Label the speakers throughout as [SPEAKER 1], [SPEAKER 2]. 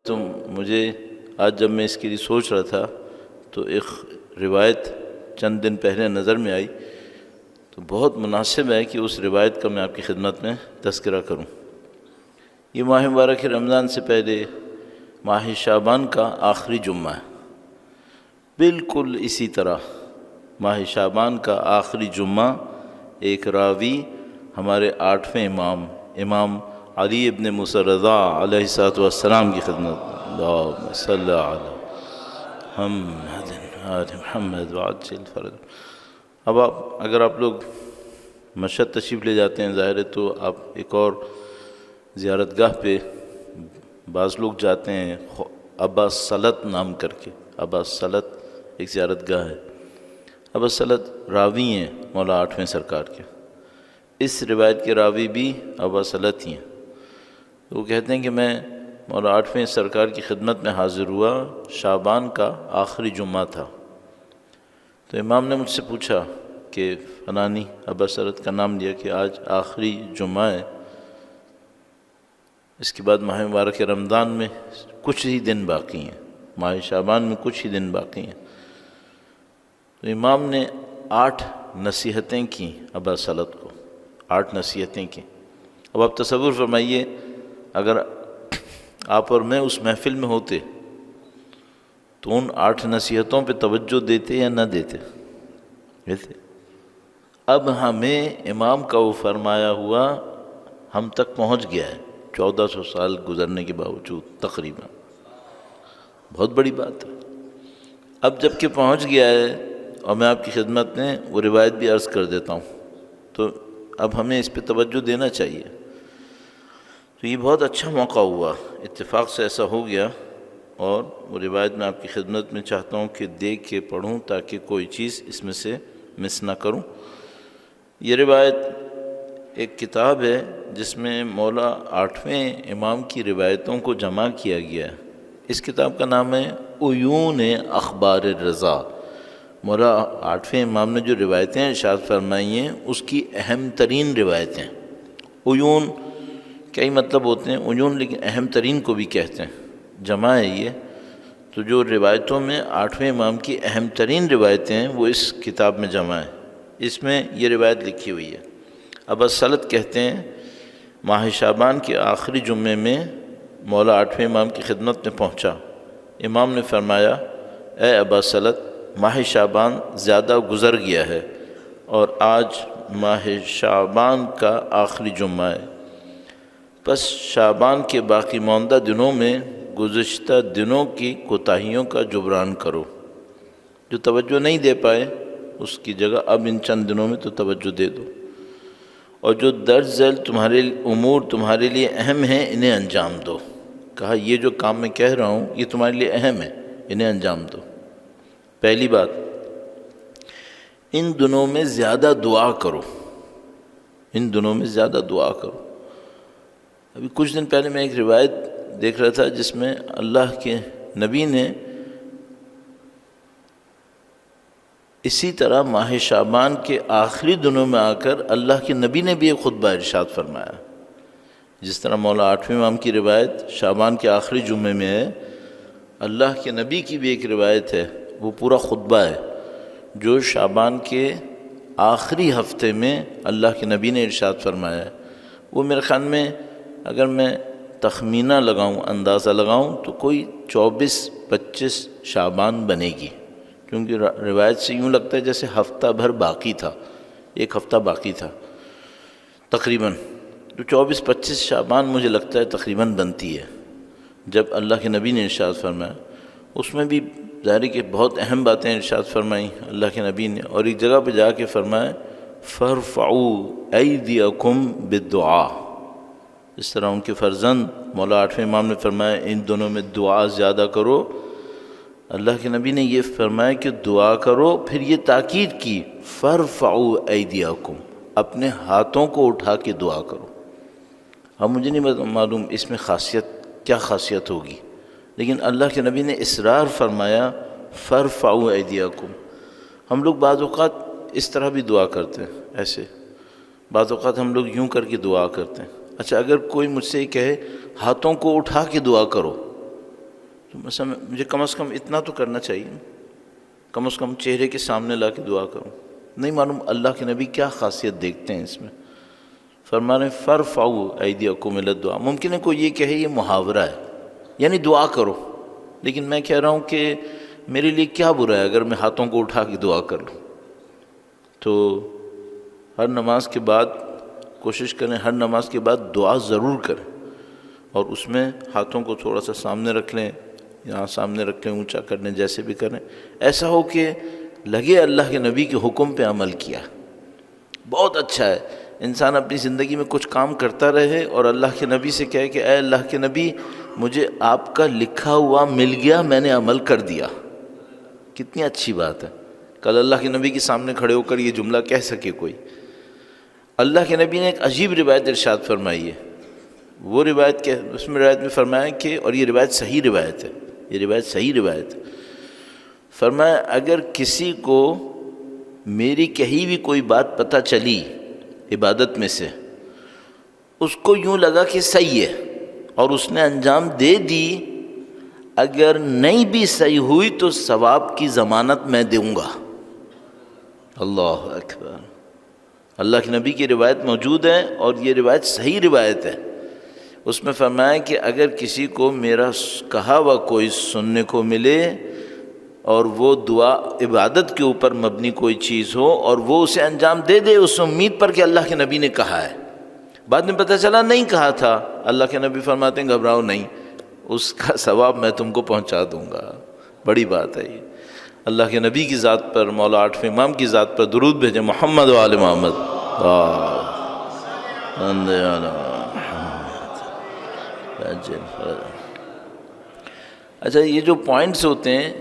[SPEAKER 1] تو مجھے آج جب میں اس کے لیے سوچ رہا تھا تو ایک روایت چند دن پہلے نظر میں آئی، تو بہت مناسب ہے کہ اس روایت کا میں آپ کی خدمت میں تذکرہ کروں۔ یہ ماہ مبارک رمضان سے پہلے ماہ شعبان کا آخری جمعہ ہے، بالکل اسی طرح ماہ شعبان کا آخری جمعہ ایک راوی ہمارے 8ویں امام علی ابن موسیٰ رضا علیہ الصلوۃ والسلام کی خدمت، اللہم صلی علی محمد آل محمد وعجل فرج۔ اب اگر آپ لوگ مشہد تشریف لے جاتے ہیں، ظاہر ہے تو آپ ایک اور زیارت گاہ پہ بعض لوگ جاتے ہیں، ابا سلط نام کر کے۔ ابا سلط ایک زیارت گاہ ہے، ابا سلط راوی ہیں مولا 8ویں سرکار کے۔ اس روایت کے راوی بھی ابا سلط ہی ہیں۔ وہ کہتے ہیں کہ میں مولا 8ویں سرکار کی خدمت میں حاضر ہوا، شعبان کا آخری جمعہ تھا۔ تو امام نے مجھ سے پوچھا کہ فلانی ابا سلط کا نام لیا کہ آج آخری جمعہ ہے، اس کے بعد ماہ مبارک رمضان میں کچھ ہی دن باقی ہیں، ماہ شعبان میں کچھ ہی دن باقی ہیں۔ تو امام نے 8 نصیحتیں کی ابا سلط کو، 8 نصیحتیں کی۔ اب آپ تصور فرمائیے اگر آپ اور میں اس محفل میں ہوتے تو ان 8 نصیحتوں پہ توجہ دیتے یا نہ دیتے؟ اب ہمیں امام کا وہ فرمایا ہوا ہم تک پہنچ گیا ہے 1400 سال گزرنے کے باوجود تقریباً، بہت بڑی بات ہے۔ اب جب کہ پہنچ گیا ہے اور میں آپ کی خدمت میں وہ روایت بھی عرض کر دیتا ہوں، تو اب ہمیں اس پہ توجہ دینا چاہیے۔ تو یہ بہت اچھا موقع ہوا، اتفاق سے ایسا ہو گیا، اور وہ روایت میں آپ کی خدمت میں چاہتا ہوں کہ دیکھ کے پڑھوں تاکہ کوئی چیز اس میں سے مس نہ کروں۔ یہ روایت ایک کتاب ہے جس میں مولا 8ویں امام کی روایتوں کو جمع کیا گیا ہے۔ اس کتاب کا نام ہے عیون اخبار الرضا۔ مولا 8ویں امام نے جو روایتیں ارشاد فرمائی ہیں اس کی اہم ترین روایتیں۔ عیون کئی مطلب ہوتے ہیں، عیون لیکن اہم ترین کو بھی کہتے ہیں، جمع ہے یہ۔ تو جو روایتوں میں 8ویں امام کی اہم ترین روایتیں ہیں وہ اس کتاب میں جمع ہیں۔ اس میں یہ روایت لکھی ہوئی ہے۔ ابا سلط کہتے ہیں ماہ شعبان کے آخری جمعے میں مولا 8ویں امام کی خدمت میں پہنچا۔ امام نے فرمایا، اے ابا سلط، ماہ شعبان زیادہ گزر گیا ہے اور آج ماہ شعبان کا آخری جمعہ ہے، پس شعبان کے باقی ماندہ دنوں میں گزشتہ دنوں کی کوتاہیوں کا جبران کرو۔ جو توجہ نہیں دے پائے اس کی جگہ اب ان چند دنوں میں تو توجہ دے دو، اور جو درج ذیل تمہارے امور تمہارے لیے اہم ہیں انہیں انجام دو۔ کہا یہ جو کام میں کہہ رہا ہوں یہ تمہارے لیے اہم ہے، انہیں انجام دو۔ پہلی بات، ان دنوں میں زیادہ دعا کرو، ان دنوں میں زیادہ دعا کرو۔ ابھی کچھ دن پہلے میں ایک روایت دیکھ رہا تھا جس میں اللہ کے نبی نے اسی طرح ماہ شعبان کے آخری دنوں میں آ کر اللہ کے نبی نے بھی ایک خطبہ ارشاد فرمایا۔ جس طرح مولا 8ویں امام کی روایت شعبان کے آخری جمعے میں ہے، اللہ کے نبی کی بھی ایک روایت ہے، وہ پورا خطبہ ہے جو شعبان کے آخری ہفتے میں اللہ کے نبی نے ارشاد فرمایا ہے۔ وہ میرے خیال میں اگر میں تخمینہ لگاؤں، اندازہ لگاؤں تو کوئی 24-25 شعبان بنے گی، کیونکہ روایت سے یوں لگتا ہے جیسے ہفتہ بھر باقی تھا، ایک ہفتہ باقی تھا تقریباً۔ تو 24-25 شعبان مجھے لگتا ہے تقریباً بنتی ہے جب اللہ کے نبی نے ارشاد فرمایا۔ اس میں بھی ظاہر ہے کہ بہت اہم باتیں ارشاد فرمائیں اللہ کے نبی نے، اور ایک جگہ پہ جا کے فرمایا فَارْفَعُوا أَيْدِيَكُمْ بِالدُّعَاء۔ اس طرح ان کے فرزند مولا 8ویں امام نے فرمایا ان دونوں میں دعا زیادہ کرو۔ اللہ کے نبی نے یہ فرمایا کہ دعا کرو، پھر یہ تاکید کی فَارْفَعُوا أَيْدِيَكُمْ، اپنے ہاتھوں کو اٹھا کے دعا کرو۔ اب مجھے نہیں معلوم اس میں کیا خاصیت ہوگی، لیکن اللہ کے نبی نے اصرار فرمایا فَارْفَعُوا أَيْدِيَكُمْ۔ ہم لوگ بعض اوقات اس طرح بھی دعا کرتے ہیں، ایسے بعض اوقات ہم لوگ یوں کر کے دعا کرتے ہیں۔ اچھا اگر کوئی مجھ سے کہے ہاتھوں کو اٹھا کے دعا کرو تو مثلا مجھے کم از کم اتنا تو کرنا چاہیے، کم از کم چہرے کے سامنے لا کے دعا کروں. نہیں معلوم اللہ کے نبی کیا خاصیت دیکھتے ہیں اس میں. فرما رہے فرفعوا ایدیکم الی الدعاء. ممکن ہے کوئی یہ کہے یہ محاورہ ہے، یعنی دعا کرو، لیکن میں کہہ رہا ہوں کہ میرے لیے کیا برا ہے اگر میں ہاتھوں کو اٹھا کے دعا کر لوں. تو ہر نماز کے بعد کوشش کریں، ہر نماز کے بعد دعا ضرور کریں، اور اس میں ہاتھوں کو تھوڑا سا سامنے رکھ لیں، یہاں سامنے رکھ لیں، اونچا کر لیں، جیسے بھی کریں. ایسا ہو کہ لگے اللہ کے نبی کے حکم پہ عمل کیا. بہت اچھا ہے انسان اپنی زندگی میں کچھ کام کرتا رہے اور اللہ کے نبی سے کہے کہ اے اللہ کے نبی مجھے آپ کا لکھا ہوا مل گیا، میں نے عمل کر دیا. کتنی اچھی بات ہے. کل اللہ کے نبی کے سامنے کھڑے ہو کر یہ جملہ کہہ سکے کوئی. اللہ کے نبی نے ایک عجیب روایت ارشاد فرمائی ہے. وہ روایت کہ اس میں روایت میں فرمایا کہ، اور یہ روایت صحیح روایت ہے، یہ روایت صحیح روایت ہے، فرمایا اگر کسی کو میری کہی ہوئی کوئی بات پتہ چلی عبادت میں سے، اس کو یوں لگا کہ صحیح ہے اور اس نے انجام دے دی، اگر نہیں بھی صحیح ہوئی تو ثواب کی ضمانت میں دوں گا. اللہ اکبر. اللہ کے نبی کی روایت موجود ہے اور یہ روایت صحیح روایت ہے. اس میں فرمایا کہ اگر کسی کو میرا کہا ہوا کوئی سننے کو ملے اور وہ دعا عبادت کے اوپر مبنی کوئی چیز ہو اور وہ اسے انجام دے دے اس امید پر کہ اللہ کے نبی نے کہا ہے، بعد میں پتہ چلا نہیں کہا تھا، اللہ کے نبی فرماتے ہیں گھبراؤ نہیں، اس کا ثواب میں تم کو پہنچا دوں گا. بڑی بات ہے یہ. اللہ کے نبی کی ذات پر، مولا آٹھویں امام کی ذات پر درود بھیجیں. محمد و آل محمد. اچھا، یہ جو پوائنٹس ہوتے ہیں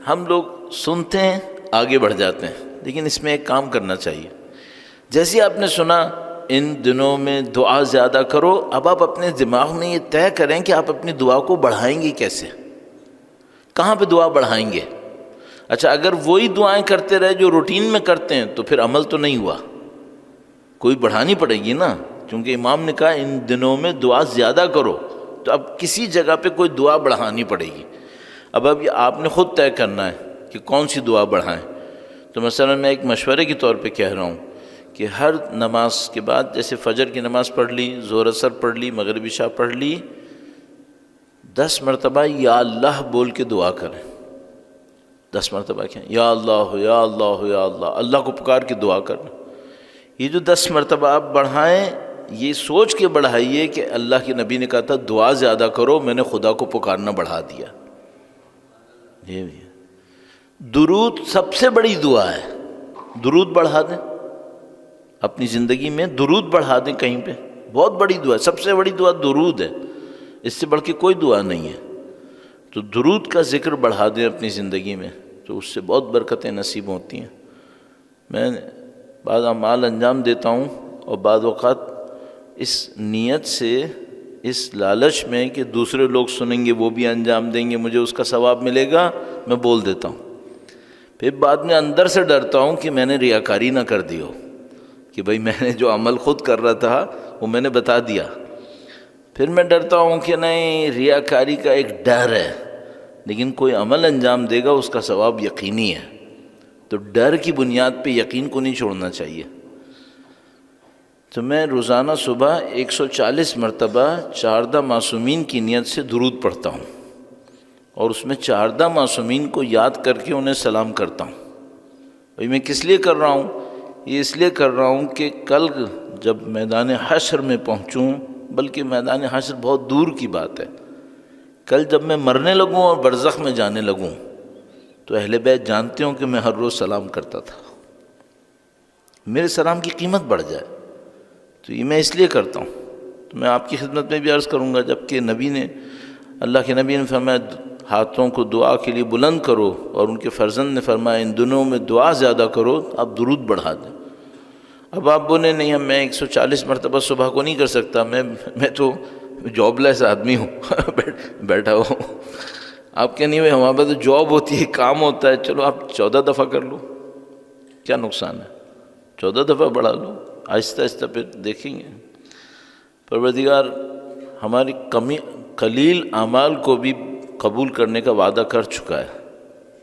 [SPEAKER 1] ہم لوگ سنتے ہیں آگے بڑھ جاتے ہیں، لیکن اس میں ایک کام کرنا چاہیے. جیسے آپ نے سنا ان دنوں میں دعا زیادہ کرو، اب آپ اپنے دماغ میں یہ طے کریں کہ آپ اپنی دعا کو بڑھائیں گے کیسے، کہاں پہ دعا بڑھائیں گے. اچھا، اگر وہی دعائیں کرتے رہے جو روٹین میں کرتے ہیں تو پھر عمل تو نہیں ہوا، کوئی بڑھانی پڑے گی نا، کیونکہ امام نے کہا ان دنوں میں دعا زیادہ کرو، تو اب کسی جگہ پہ کوئی دعا بڑھانی پڑے گی. اب یہ آپ نے خود طے کرنا ہے کہ کون سی دعا بڑھائیں. تو مثلا میں ایک مشورے کے طور پہ کہہ رہا ہوں کہ ہر نماز کے بعد، جیسے فجر کی نماز پڑھ لی، ظہر اثر پڑھ لی، مغرب عشاء پڑھ لی، 10 مرتبہ یا اللہ بول کے دعا کریں. 10 مرتبہ کیا یا اللہ یا اللہ یا اللہ، اللہ کو پکار کے دعا کرنا. یہ جو 10 مرتبہ آپ بڑھائیں، یہ سوچ کے بڑھائیے کہ اللہ کے نبی نے کہا تھا دعا زیادہ کرو، میں نے خدا کو پکارنا بڑھا دیا. یہ بھی درود سب سے بڑی دعا ہے. درود بڑھا دیں اپنی زندگی میں، درود بڑھا دیں کہیں پہ، بہت بڑی دعا ہے. سب سے بڑی دعا درود ہے، اس سے بڑھ کے کوئی دعا نہیں ہے. تو درود کا ذکر بڑھا دیں اپنی زندگی میں، تو اس سے بہت برکتیں نصیب ہوتی ہیں. میں بعض اعمال انجام دیتا ہوں اور بعض اوقات اس نیت سے، اس لالچ میں کہ دوسرے لوگ سنیں گے وہ بھی انجام دیں گے، مجھے اس کا ثواب ملے گا، میں بول دیتا ہوں. پھر بعد میں اندر سے ڈرتا ہوں کہ میں نے ریاکاری نہ کر دی ہو، کہ بھئی میں نے جو عمل خود کر رہا تھا وہ میں نے بتا دیا. پھر میں ڈرتا ہوں کہ نہیں، ریاکاری کا ایک ڈر ہے، لیکن کوئی عمل انجام دے گا اس کا ثواب یقینی ہے. تو ڈر کی بنیاد پہ یقین کو نہیں چھوڑنا چاہیے. تو میں روزانہ صبح 140 مرتبہ 14 معصومین کی نیت سے درود پڑھتا ہوں، اور اس میں 14 معصومین کو یاد کر کے انہیں سلام کرتا ہوں. بھئی میں کس لیے کر رہا ہوں؟ یہ اس لیے کر رہا ہوں کہ کل جب میدان حشر میں پہنچوں، بلکہ میدان حشر بہت دور کی بات ہے، کل جب میں مرنے لگوں اور برزخ میں جانے لگوں تو اہل بیت جانتے ہوں کہ میں ہر روز سلام کرتا تھا، میرے سلام کی قیمت بڑھ جائے. تو یہ میں اس لیے کرتا ہوں. تو میں آپ کی خدمت میں بھی عرض کروں گا، جب کہ نبی نے، اللہ کے نبی نے فرمایا ہاتھوں کو دعا کے لیے بلند کرو، اور ان کے فرزند نے فرمایا ان دنوں میں دعا زیادہ کرو، آپ درود بڑھا دیں. اب آپ بولے نہیں، میں 140 مرتبہ صبح کو نہیں کر سکتا، میں تو جاب لیس آدمی ہوں بیٹھا ہوں. آپ کہ نہیں بھائی ہمارے پاس تو جاب ہوتی ہے، کام ہوتا ہے، چلو آپ 14 دفعہ کر لو، کیا نقصان ہے، 14 دفعہ بڑھا لو، آہستہ آہستہ پھر دیکھیں گے. پروردگار ہماری قلیل اعمال کو بھی قبول کرنے کا وعدہ کر چکا ہے،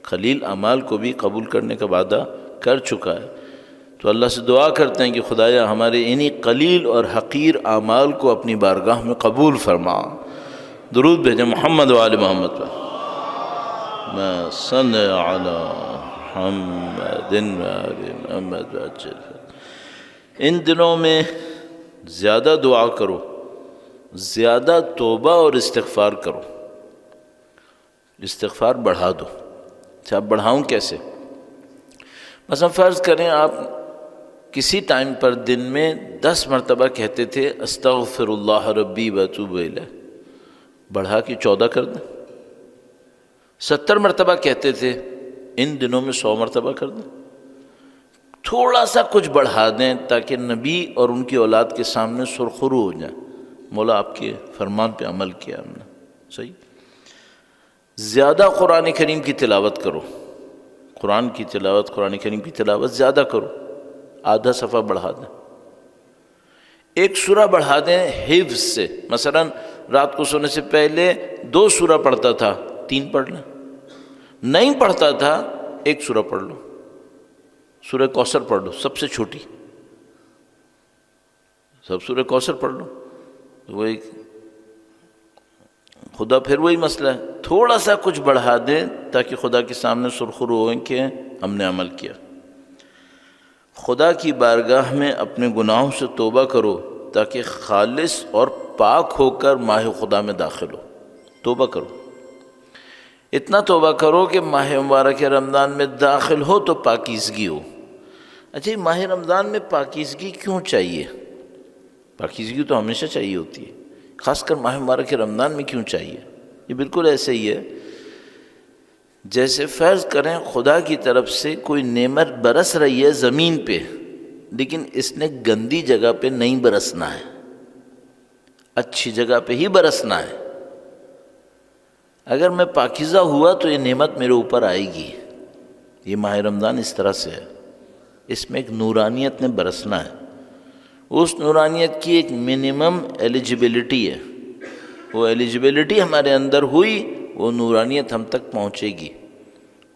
[SPEAKER 1] خلیل اعمال کو بھی قبول کرنے کا وعدہ کر چکا ہے۔ تو اللہ سے دعا کرتے ہیں کہ خدایا ہمارے انہی قلیل اور حقیر اعمال کو اپنی بارگاہ میں قبول فرما۔ درود بھیجیں محمد و آل محمد پر، ما صلی علی محمد و آل محمد وعجل۔ ان دنوں میں زیادہ دعا کرو، زیادہ توبہ اور استغفار کرو، استغفار بڑھا دو۔ اچھا بڑھاؤں کیسے؟ مثلا فرض کریں آپ کسی ٹائم پر دن میں 10 مرتبہ کہتے تھے استغفر اللہ ربی واتوب الیہ، بڑھا کے 14 کر دیں۔ 70 مرتبہ کہتے تھے، ان دنوں میں 100 مرتبہ کر دیں۔ تھوڑا سا کچھ بڑھا دیں تاکہ نبی اور ان کی اولاد کے سامنے سرخرو ہو جائیں، مولا آپ کے فرمان پہ عمل کیا ہم نے۔ صحیح۔ زیادہ قرآن کریم کی تلاوت کرو، قرآن کی تلاوت، قرآن کریم کی تلاوت زیادہ کرو، آدھا صفحہ بڑھا دیں، ایک سورہ بڑھا دیں حفظ سے۔ مثلا رات کو سونے سے پہلے 2 سورہ پڑھتا تھا، 3 پڑھ لیں، نہیں پڑھتا تھا 1 سورہ پڑھ لو، سورہ کوثر پڑھ لو، سب سے چھوٹی، سب سورہ کوثر پڑھ لو۔ وہی خدا پھر وہی مسئلہ ہے، تھوڑا سا کچھ بڑھا دیں تاکہ خدا کے سامنے سرخرو ہوئیں کہ ہم نے عمل کیا۔ خدا کی بارگاہ میں اپنے گناہوں سے توبہ کرو تاکہ خالص اور پاک ہو کر ماہ خدا میں داخل ہو۔ توبہ کرو، اتنا توبہ کرو کہ ماہ مبارک رمضان میں داخل ہو تو پاکیزگی ہو۔ اچھا ماہ رمضان میں پاکیزگی کیوں چاہیے؟ پاکیزگی تو ہمیشہ چاہیے ہوتی ہے، خاص کر ماہ مبارک رمضان میں کیوں چاہیے؟ یہ بالکل ایسے ہی ہے جیسے فرض کریں خدا کی طرف سے کوئی نعمت برس رہی ہے زمین پہ، لیکن اس نے گندی جگہ پہ نہیں برسنا ہے، اچھی جگہ پہ ہی برسنا ہے۔ اگر میں پاکیزہ ہوا تو یہ نعمت میرے اوپر آئے گی۔ یہ ماہ رمضان اس طرح سے ہے، اس میں ایک نورانیت نے برسنا ہے، اس نورانیت کی ایک منیمم ایلیجبلٹی ہے، وہ ایلیجبلٹی ہمارے اندر ہوئی، وہ نورانیت ہم تک پہنچے گی۔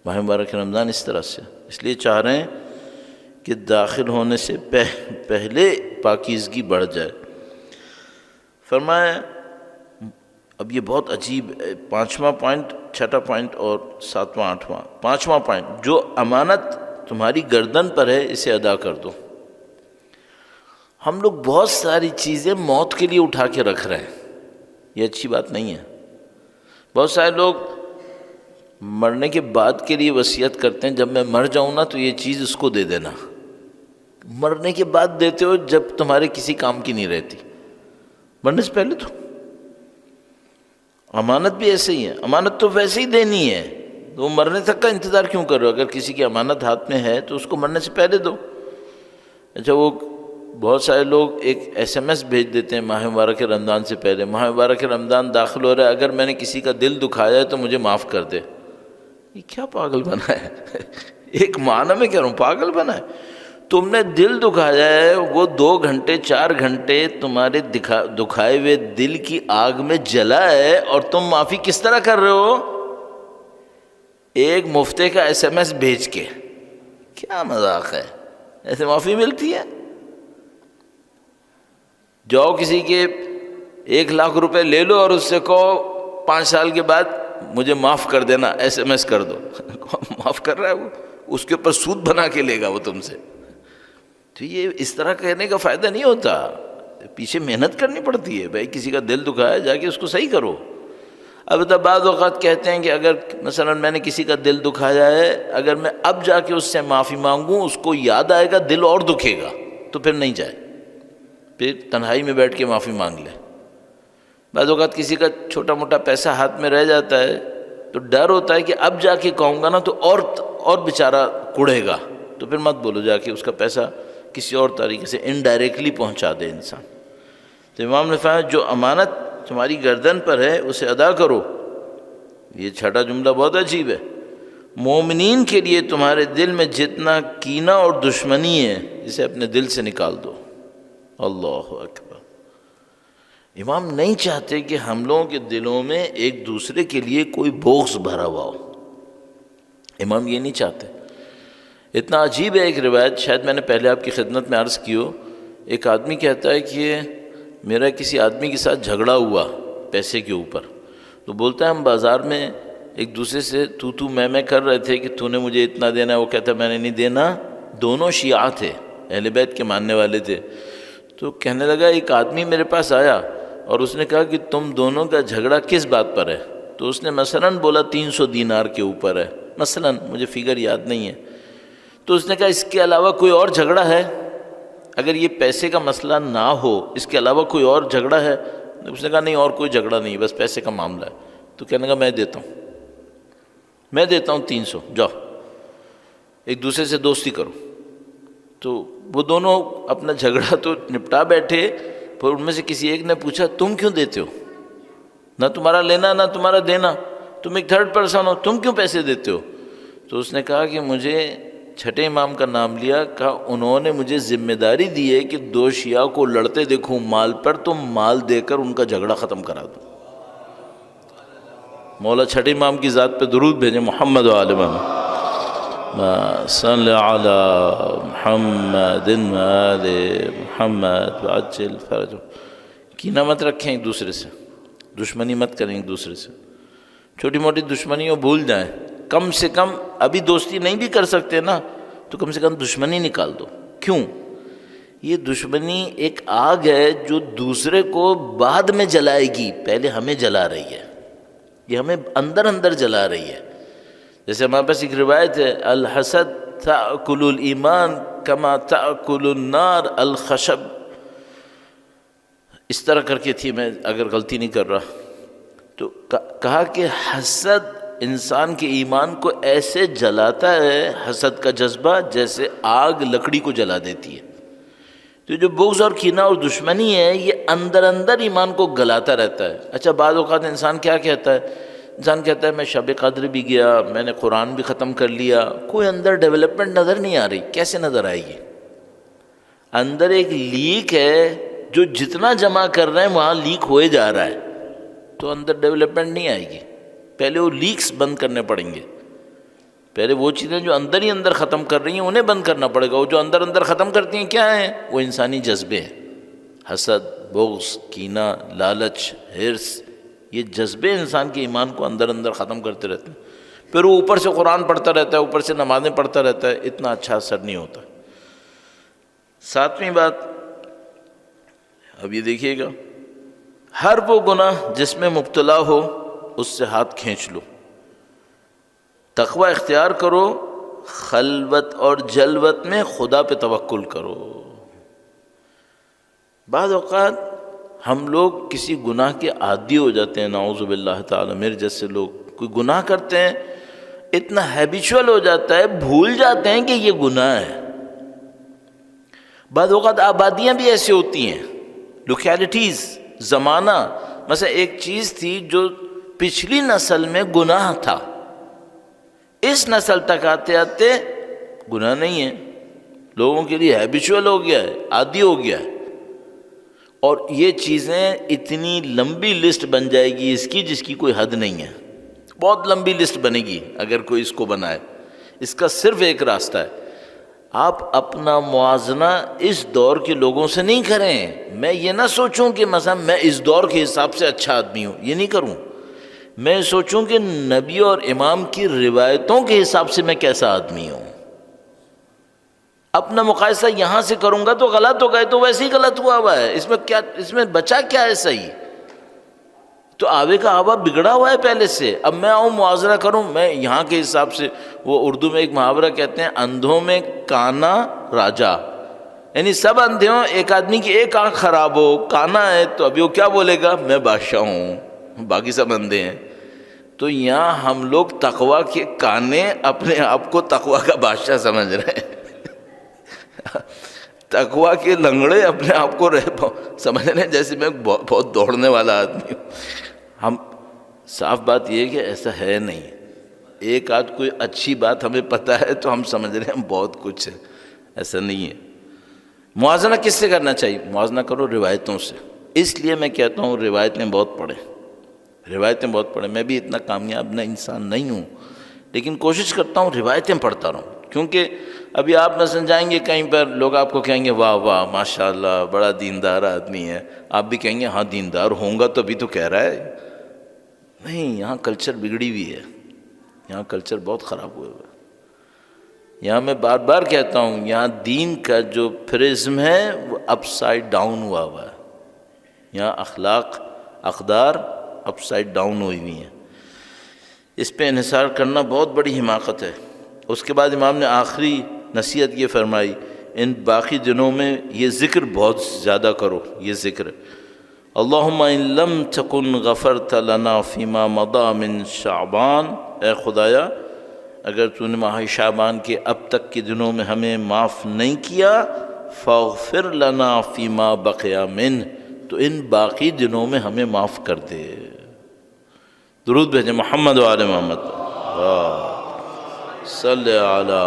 [SPEAKER 1] ماہ مبارک رمضان اس طرح سے، اس لیے چاہ رہے ہیں کہ داخل ہونے سے پہلے پاکیزگی بڑھ جائے۔ فرمایا اب یہ بہت عجیب 5واں پوائنٹ، 6واں پوائنٹ اور 7واں 8واں۔ 5واں پوائنٹ، جو امانت تمہاری گردن پر ہے اسے ادا کر دو۔ ہم لوگ بہت ساری چیزیں موت کے لیے اٹھا کے رکھ رہے ہیں، یہ اچھی بات نہیں ہے۔ بہت سارے لوگ مرنے کے بعد کے لیے وصیت کرتے ہیں، جب میں مر جاؤں نا تو یہ چیز اس کو دے دینا۔ مرنے کے بعد دیتے ہو جب تمہارے کسی کام کی نہیں رہتی، مرنے سے پہلے تو۔ امانت بھی ایسے ہی ہے، امانت تو ویسے ہی دینی ہے، تو مرنے تک کا انتظار کیوں کر رہے ہو؟ اگر کسی کی امانت ہاتھ میں ہے تو اس کو مرنے سے پہلے دو۔ اچھا وہ بہت سارے لوگ ایک SMS بھیج دیتے ہیں ماہ مبارک رمضان سے پہلے، ماہ مبارک رمضان داخل ہو رہا ہے، اگر میں نے کسی کا دل دکھایا ہے تو مجھے معاف کر دے۔ یہ کیا پاگل بنا ہے؟ ایک معنی میں کہہ رہا ہوں پاگل بنا ہے۔ تم نے دل دکھایا ہے، وہ 2 گھنٹے 4 گھنٹے تمہارے دکھائے ہوئے دل کی آگ میں جلا ہے، اور تم معافی کس طرح کر رہے ہو؟ ایک مفتے کا SMS بھیج کے۔ کیا مذاق ہے؟ ایسے معافی ملتی ہے؟ جاؤ کسی کے 1 لاکھ روپے لے لو اور اس سے کہو 5 سال کے بعد مجھے معاف کر دینا، SMS کر دو۔ معاف کر رہا ہے وہ، اس کے اوپر سود بنا کے لے گا وہ تم سے۔ تو یہ اس طرح کہنے کا فائدہ نہیں ہوتا، پیچھے محنت کرنی پڑتی ہے۔ بھائی کسی کا دل دکھایا، جا کے اس کو صحیح کرو۔ اب تو بعض اوقات کہتے ہیں کہ اگر مثلا میں نے کسی کا دل دکھایا ہے، اگر میں اب جا کے اس سے معافی مانگوں، اس کو یاد آئے گا، دل اور دکھے گا، تو پھر نہیں جائے، پھر تنہائی میں بیٹھ کے معافی مانگ لے۔ بعض اوقات کسی کا چھوٹا موٹا پیسہ ہاتھ میں رہ جاتا ہے تو ڈر ہوتا ہے کہ اب جا کے کہوں گا نا تو اور بیچارہ کڑے گا، تو پھر مت بولو، جا کے اس کا پیسہ کسی اور طریقے سے انڈائریکٹلی پہنچا دے انسان۔ تو امام نے فرمایا جو امانت تمہاری گردن پر ہے اسے ادا کرو۔ یہ 6واں جملہ بہت عجیب ہے۔ مومنین کے لیے تمہارے دل میں جتنا کینہ اور دشمنی ہے اسے اپنے دل سے نکال دو۔ اللہ اکبر۔ امام نہیں چاہتے کہ ہم لوگوں کے دلوں میں ایک دوسرے کے لیے کوئی بغض بھرا ہوا ہو، امام یہ نہیں چاہتے۔ اتنا عجیب ہے ایک روایت، شاید میں نے پہلے آپ کی خدمت میں عرض کی ہو، ایک آدمی کہتا ہے کہ میرا کسی آدمی کے ساتھ جھگڑا ہوا پیسے کے اوپر، تو بولتا ہے ہم بازار میں ایک دوسرے سے تو میں کر رہے تھے کہ تو نے مجھے اتنا دینا ہے، وہ کہتا ہے میں نے نہیں دینا۔ دونوں شیعہ تھے، اہل بیت کے ماننے والے تھے۔ تو کہنے لگا ایک آدمی میرے پاس آیا اور اس نے کہا کہ تم دونوں کا جھگڑا کس بات پر ہے؟ تو اس نے مثلاً بولا 300 دینار کے اوپر ہے، مثلاً، مجھے فگر یاد نہیں ہے۔ تو اس نے کہا اس کے علاوہ کوئی اور جھگڑا ہے؟ اگر یہ پیسے کا مسئلہ نہ ہو، اس کے علاوہ کوئی اور جھگڑا ہے؟ اس نے کہا نہیں، اور کوئی جھگڑا نہیں، بس پیسے کا معاملہ ہے۔ تو کہنے لگا میں دیتا ہوں 300، جاؤ ایک دوسرے سے دوستی کرو۔ تو وہ دونوں اپنا جھگڑا تو نپٹا بیٹھے، پھر ان میں سے کسی ایک نے پوچھا تم کیوں دیتے ہو؟ نہ تمہارا لینا نہ تمہارا دینا، تم ایک تھرڈ پرسن ہو، تم کیوں پیسے دیتے ہو؟ تو اس نے کہا کہ مجھے چھٹے امام کا نام لیا، کہا انہوں نے مجھے ذمہ داری دی ہے کہ دو شیعہ کو لڑتے دیکھوں مال پر، تو مال دے کر ان کا جھگڑا ختم کرا دوں۔ مولا چھٹے امام کی ذات پہ درود بھیجیں، محمد و آل محمد، صلی علی محمد آل محمد وعجل فرجہ۔ کینہ مت رکھیں ایک دوسرے سے، دشمنی مت کریں ایک دوسرے سے، چھوٹی موٹی دشمنیوں بھول جائیں، کم سے کم ابھی دوستی نہیں بھی کر سکتے نا تو کم سے کم دشمنی نکال دو۔ کیوں؟ یہ دشمنی ایک آگ ہے جو دوسرے کو بعد میں جلائے گی، پہلے ہمیں جلا رہی ہے، یہ ہمیں اندر اندر جلا رہی ہے۔ جیسے ہمارے پاس ایک روایت ہے، الحسد تأکل الایمان کما تأکل النار الخشب، اس طرح کر کے تھی، میں اگر غلطی نہیں کر رہا، تو کہا کہ حسد انسان کے ایمان کو ایسے جلاتا ہے، حسد کا جذبہ، جیسے آگ لکڑی کو جلا دیتی ہے۔ تو جو بغض اور کینہ اور دشمنی ہے یہ اندر اندر ایمان کو گلاتا رہتا ہے۔ اچھا بعض اوقات انسان کیا کہتا ہے؟ انسان کہتا ہے میں شب قدر بھی گیا، میں نے قرآن بھی ختم کر لیا، کوئی اندر ڈیولپمنٹ نظر نہیں آ رہی۔ کیسے نظر آئے گی؟ اندر ایک لیک ہے، جو جتنا جمع کر رہے ہیں وہاں لیک ہوئے جا رہا ہے، تو اندر ڈیولپمنٹ نہیں آئے گی۔ پہلے وہ لیکس بند کرنے پڑیں گے، پہلے وہ چیزیں جو اندر ہی اندر ختم کر رہی ہیں انہیں بند کرنا پڑے گا۔ وہ جو اندر اندر ختم کرتی ہیں کیا ہیں؟ وہ انسانی جذبے ہیں، حسد، بغض، کینہ، لالچ، حرص، یہ جذبے انسان کے ایمان کو اندر اندر ختم کرتے رہتے ہیں۔ پھر وہ اوپر سے قرآن پڑھتا رہتا ہے، اوپر سے نمازیں پڑھتا رہتا ہے، اتنا اچھا اثر نہیں ہوتا۔ ساتویں بات، اب یہ دیکھیے گا، ہر وہ گناہ جس میں مبتلا ہو اس سے ہاتھ کھینچ لو، تقوی اختیار کرو، خلوت اور جلوت میں خدا پہ توکل کرو۔ بعض اوقات ہم لوگ کسی گناہ کے عادی ہو جاتے ہیں، نعوذ باللہ تعالی، میرے جیسے لوگ کوئی گناہ کرتے ہیں، اتنا ہیبیچول ہو جاتا ہے، بھول جاتے ہیں کہ یہ گناہ ہے۔ بعض اوقات آبادیاں بھی ایسے ہوتی ہیں، لوکیلٹیز، زمانہ، مثلا ایک چیز تھی جو پچھلی نسل میں گناہ تھا، اس نسل تک آتے آتے گناہ نہیں ہے، لوگوں کے لیے ہیبیچول ہو گیا ہے، عادی ہو گیا ہے۔ اور یہ چیزیں اتنی لمبی لسٹ بن جائے گی اس کی جس کی کوئی حد نہیں ہے، بہت لمبی لسٹ بنے گی اگر کوئی اس کو بنائے۔ اس کا صرف ایک راستہ ہے، آپ اپنا موازنہ اس دور کے لوگوں سے نہیں کریں۔ میں یہ نہ سوچوں کہ مثلا میں اس دور کے حساب سے اچھا آدمی ہوں، یہ نہیں کروں۔ میں سوچوں کہ نبی اور امام کی روایتوں کے حساب سے میں کیسا آدمی ہوں۔ اپنا مقایسہ یہاں سے کروں گا تو غلط ہوگا، تو ویسے ہی غلط ہوا ہے، اس میں بچا کیا ہے صحیح؟ تو آوے کا آوا بگڑا ہوا ہے پہلے سے۔ اب میں آؤں موازنہ کروں میں یہاں کے حساب سے، وہ اردو میں ایک محاورہ کہتے ہیں، اندھوں میں کانا راجا، یعنی سب اندھے ہوں، ایک آدمی کی ایک آنکھ خراب ہو، کانا ہے، تو ابھی وہ کیا بولے گا؟ میں بادشاہ ہوں، باقی سب اندھے ہیں۔ تو یہاں ہم لوگ تقوی کے کانے اپنے آپ کو تقوی کا بادشاہ سمجھ رہے ہیں، تقوی کے لنگڑے اپنے آپ کو سمجھ رہے ہیں جیسے میں بہت دوڑنے والا آدمی ہوں۔ ہم صاف بات یہ ہے کہ ایسا ہے نہیں۔ ایک آدھ کوئی اچھی بات ہمیں پتہ ہے تو ہم سمجھ رہے ہیں ہم بہت کچھ ہے، ایسا نہیں ہے۔ موازنہ کس سے کرنا چاہیے؟ موازنہ کرو روایتوں سے، اس لیے میں کہتا ہوں روایتیں بہت پڑھیں، روایتیں بہت پڑھیں۔ میں بھی اتنا کامیاب نہ انسان نہیں ہوں، لیکن کوشش کرتا ہوں روایتیں پڑھتا رہوں، کیونکہ ابھی آپ مثلا جائیں گے کہیں پر، لوگ آپ کو کہیں گے واہ واہ ماشاء اللہ بڑا دیندار آدمی ہے، آپ بھی کہیں گے ہاں دیندار ہوں گا تو ابھی تو کہہ رہا ہے۔ نہیں، یہاں کلچر بگڑی ہوئی ہے، یہاں کلچر بہت خراب ہوا ہے۔ یہاں میں بار بار کہتا ہوں، یہاں دین کا جو پرزم ہے وہ اپ سائڈ ڈاؤن ہوا ہے، یہاں اخلاق اقدار اپ سائڈ ڈاؤن ہوئی ہوئی ہیں۔ اس پہ انحصار کرنا بہت بڑی حماقت ہے۔ اس کے بعد امام نے آخری نصیحت یہ فرمائی، ان باقی دنوں میں یہ ذکر بہت زیادہ کرو، یہ ذکر اللہم ان لم تکن غفرت لنا فیما مضی من شعبان، اے خدایا اگر تو نے ماہ شعبان کے اب تک کے دنوں میں ہمیں معاف نہیں کیا، فاغفر لنا فیما بقی منہ، تو ان باقی دنوں میں ہمیں معاف کر دے۔ درود بھیجیں محمد و آل محمد، صلی علی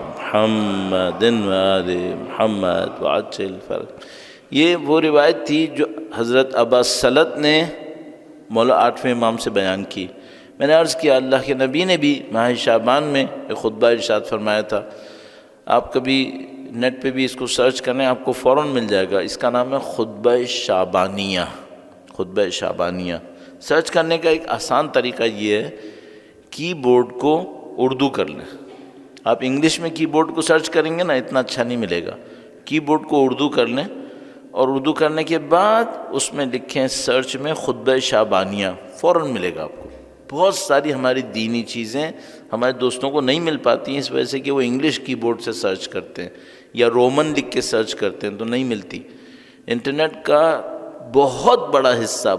[SPEAKER 1] محمد و آل محمد وعجل فرج۔ یہ وہ روایت تھی جو حضرت ابا سلط نے مولا آٹھویں امام سے بیان کی۔ میں نے عرض کیا اللہ کے نبی نے بھی ماہ شعبان میں ایک خطبہ ارشاد فرمایا تھا، آپ کبھی نیٹ پہ بھی اس کو سرچ کریں آپ کو فوراً مل جائے گا، اس کا نام ہے خطبہ شعبانیہ۔ خطبہ شعبانیہ سرچ کرنے کا ایک آسان طریقہ یہ ہے، کی بورڈ کو اردو کر لیں۔ آپ انگلش میں کی بورڈ کو سرچ کریں گے نا اتنا اچھا نہیں ملے گا، کی بورڈ کو اردو کر لیں، اور اردو کرنے کے بعد اس میں لکھیں سرچ میں خطبہ شعبانیہ، فوراً ملے گا آپ کو۔ بہت ساری ہماری دینی چیزیں ہمارے دوستوں کو نہیں مل پاتی ہیں اس وجہ سے کہ وہ انگلش کی بورڈ سے سرچ کرتے ہیں یا رومن لکھ کے سرچ کرتے ہیں تو نہیں ملتی۔ انٹرنیٹ کا بہت بڑا حصہ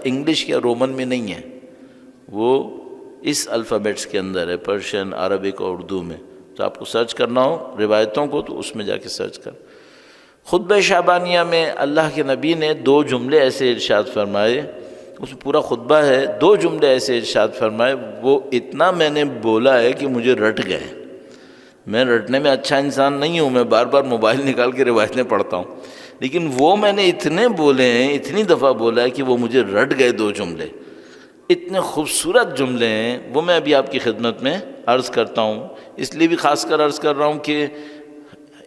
[SPEAKER 1] انگلش یا رومن میں نہیں ہے، وہ اس الفابیٹس کے اندر ہے، پرشین، عربک اور اردو میں۔ تو آپ کو سرچ کرنا ہو روایتوں کو تو اس میں جا کے سرچ کر۔ خطبہ شعبانیہ میں اللہ کے نبی نے 2 جملے ایسے ارشاد فرمائے، اس میں پورا خطبہ ہے، 2 جملے ایسے ارشاد فرمائے، وہ اتنا میں نے بولا ہے کہ مجھے رٹ گئے۔ میں رٹنے میں اچھا انسان نہیں ہوں، میں بار بار موبائل نکال کے روایتیں پڑھتا ہوں، لیکن وہ میں نے اتنے بولے ہیں، اتنی دفعہ بولا ہے کہ وہ مجھے رٹ گئے 2 جملے۔ اتنے خوبصورت جملے ہیں، وہ میں ابھی آپ کی خدمت میں عرض کرتا ہوں، اس لیے بھی خاص کر عرض کر رہا ہوں کہ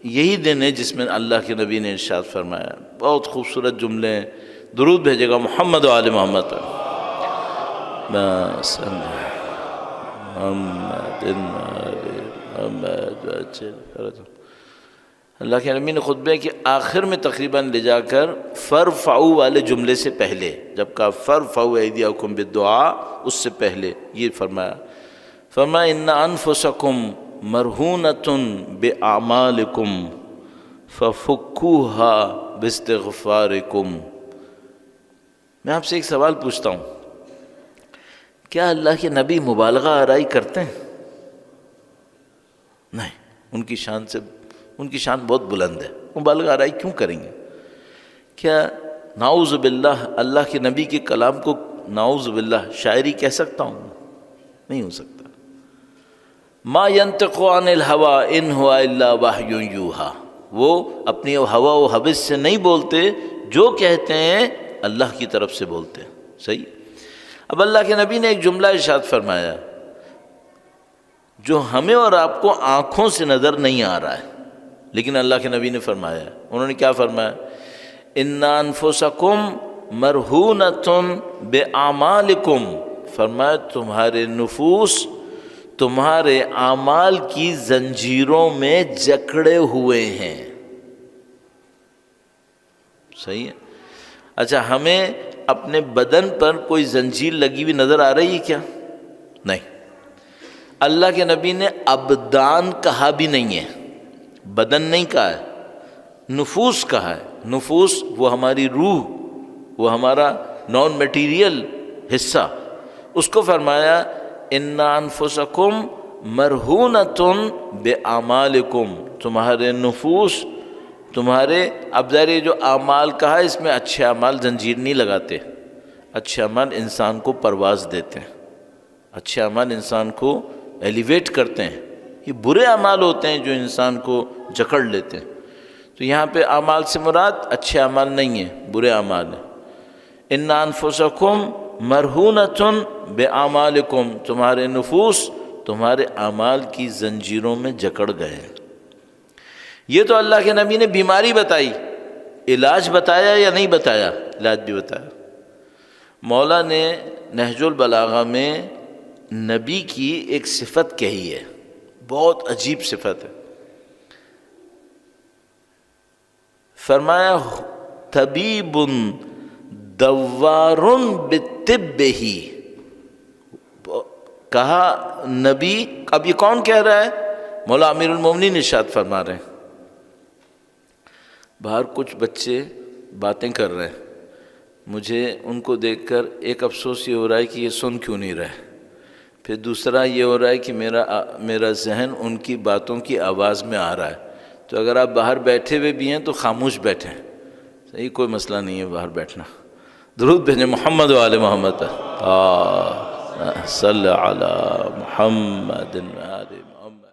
[SPEAKER 1] یہی دن ہے جس میں اللہ کے نبی نے ارشاد فرمایا۔ بہت خوبصورت جملے ہیں، درود بھیجے گا محمد و آل محمد۔ اللہ کے نبی نے خطبے کے آخر میں تقریباً لے جا کر فرفعوا والے جملے سے پہلے، جب کہا فرفعوا ایدیکم بالدعاء، اس سے پہلے یہ فرمایا، ان انفسکم مرہونۃ باعمالکم ففکوها باستغفارکم۔ میں آپ سے ایک سوال پوچھتا ہوں، کیا اللہ کے نبی مبالغہ آرائی کرتے ہیں؟ نہیں، ان کی شان بہت بلند ہے، مبالغہ آرائی کیوں کریں گے؟ کیا نعوذ باللہ اللہ کے نبی کے کلام کو نعوذ باللہ شاعری کہہ سکتا ہوں؟ نہیں ہو سکتا۔ ما ینطق عن الہوی ان ہوا الا وحی یوحی، وہ اپنی ہوا و حوث سے نہیں بولتے، جو کہتے ہیں اللہ کی طرف سے بولتے ہیں۔ صحیح۔ اب اللہ کے نبی نے ایک جملہ ارشاد فرمایا جو ہمیں اور آپ کو آنکھوں سے نظر نہیں آ رہا ہے، لیکن اللہ کے نبی نے فرمایا، انہوں نے کیا فرمایا؟ ان انفسکم مرہونۃ باعمالکم، فرمایا تمہارے نفوس تمہارے اعمال کی زنجیروں میں جکڑے ہوئے ہیں۔ صحیح ہے۔ اچھا، ہمیں اپنے بدن پر کوئی زنجیر لگی ہوئی نظر آ رہی ہے کیا؟ نہیں۔ اللہ کے نبی نے ابدان کہا بھی نہیں ہے، بدن نہیں کہا ہے، نفوس کہا ہے۔ نفوس وہ ہماری روح، وہ ہمارا نان میٹیریل حصہ، اس کو فرمایا ان انفسکم مرہونۃ باعمالکم، تمہارے نفوس تمہارے، اب ظاہر جو اعمال کہا اس میں اچھے اعمال زنجیر نہیں لگاتے، اچھے اعمال انسان کو پرواز دیتے ہیں، اچھے اعمال انسان کو ایلیویٹ کرتے ہیں، یہ برے اعمال ہوتے ہیں جو انسان کو جکڑ لیتے ہیں۔ تو یہاں پہ اعمال سے مراد اچھے اعمال نہیں ہیں، برے اعمال ہیں۔ ان انفسکم مرہونۃ باعمالکم، تمہارے نفوس تمہارے اعمال کی زنجیروں میں جکڑ گئے ہیں۔ یہ تو اللہ کے نبی نے بیماری بتائی، علاج بتایا یا نہیں بتایا؟ علاج بھی بتایا۔ مولا نے نہج البلاغہ میں نبی کی ایک صفت کہی ہے، بہت عجیب صفت ہے۔ فرمایا طبیب دوار بطبہ، کہا نبی، اب یہ کون کہہ رہا ہے؟ مولا امیر المومنین ارشاد فرما رہے ہیں۔ باہر کچھ بچے باتیں کر رہے ہیں، مجھے ان کو دیکھ کر ایک افسوس یہ ہو رہا ہے کہ یہ سن کیوں نہیں رہے، پھر دوسرا یہ ہو رہا ہے کہ میرا ذہن ان کی باتوں کی آواز میں آ رہا ہے۔ تو اگر آپ باہر بیٹھے ہوئے بھی ہیں تو خاموش بیٹھیں، صحیح، کوئی مسئلہ نہیں ہے باہر بیٹھنا۔ درود بھیجیں محمد و آل محمد، صلی علی محمد و آل محمد۔